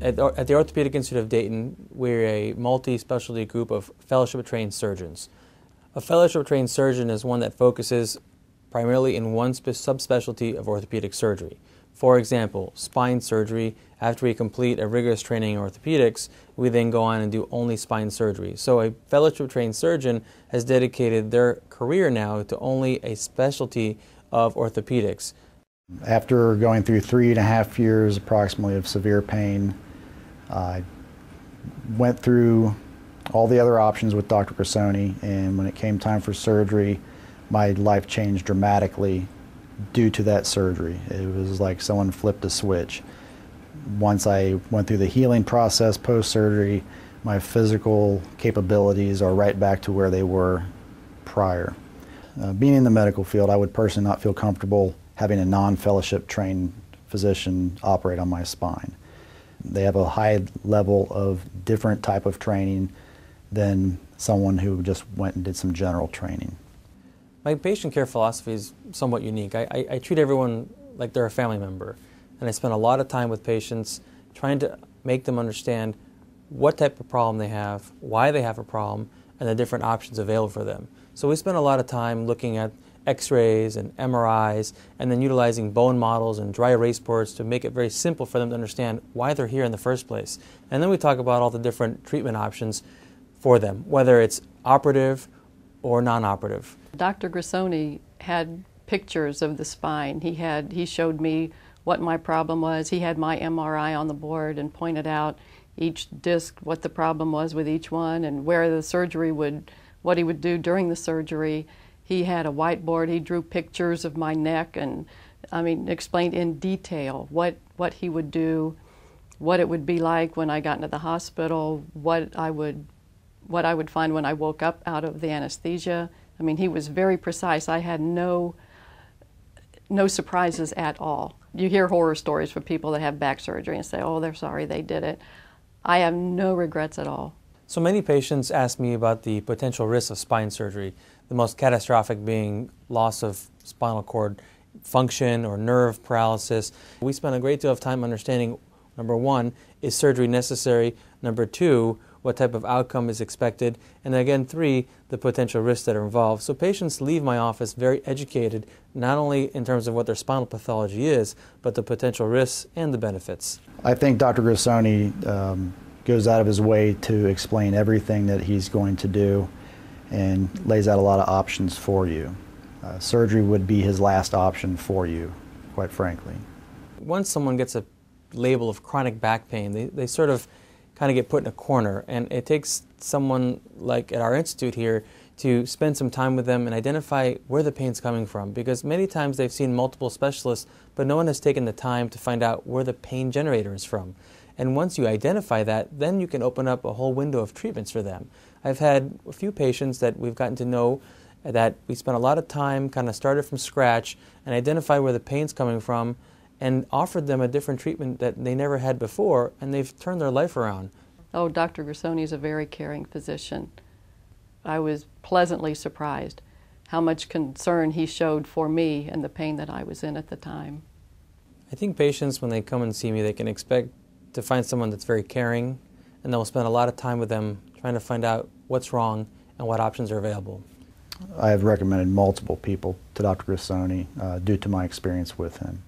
At the Orthopedic Institute of Dayton, we're a multi-specialty group of fellowship-trained surgeons. A fellowship-trained surgeon is one that focuses primarily in one subspecialty of orthopedic surgery. For example, spine surgery. After we complete a rigorous training in orthopedics, we then go on and do only spine surgery. So a fellowship-trained surgeon has dedicated their career now to only a specialty of orthopedics. After going through 3.5 years approximately of severe pain, I went through all the other options with Dr. Grisoni, and when it came time for surgery, my life changed dramatically due to that surgery. It was like someone flipped a switch. Once I went through the healing process post-surgery, my physical capabilities are right back to where they were prior. Being in the medical field, I would personally not feel comfortable having a non-fellowship trained physician operate on my spine. They have a high level of different type of training than someone who just went and did some general training. My patient care philosophy is somewhat unique. I treat everyone like they're a family member, and I spend a lot of time with patients trying to make them understand what type of problem they have, why they have a problem, and the different options available for them. So we spend a lot of time looking at X-rays and MRIs, and then utilizing bone models and dry erase boards to make it very simple for them to understand why they're here in the first place. And then we talk about all the different treatment options for them, whether it's operative or non-operative. Dr. Grisoni had pictures of the spine. He showed me what my problem was. He had my MRI on the board and pointed out each disc, what the problem was with each one, and where the surgery what he would do during the surgery. He had a whiteboard. He drew pictures of my neck and, explained in detail what he would do, what it would be like when I got into the hospital, what I would find when I woke up out of the anesthesia. He was very precise. I had no surprises at all. You hear horror stories from people that have back surgery and say, oh, they're sorry they did it. I have no regrets at all. So many patients ask me about the potential risks of spine surgery, the most catastrophic being loss of spinal cord function or nerve paralysis. We spend a great deal of time understanding, number one, is surgery necessary? Number two, what type of outcome is expected? And again, three, the potential risks that are involved. So patients leave my office very educated, not only in terms of what their spinal pathology is, but the potential risks and the benefits. I think Dr. Grisoni goes out of his way to explain everything that he's going to do and lays out a lot of options for you. Surgery would be his last option for you, quite frankly. Once someone gets a label of chronic back pain, they sort of kind of get put in a corner, and it takes someone like at our institute here to spend some time with them and identify where the pain's coming from, because many times they've seen multiple specialists, but no one has taken the time to find out where the pain generator is from. And once you identify that, then you can open up a whole window of treatments for them. I've had a few patients that we've gotten to know that we spent a lot of time, kind of started from scratch, and identified where the pain's coming from, and offered them a different treatment that they never had before, and they've turned their life around. Oh, Dr. Grisoni is a very caring physician. I was pleasantly surprised how much concern he showed for me and the pain that I was in at the time. I think patients, when they come and see me, they can expect to find someone that's very caring, and they'll spend a lot of time with them trying to find out what's wrong and what options are available. I have recommended multiple people to Dr. Grisoni due to my experience with him.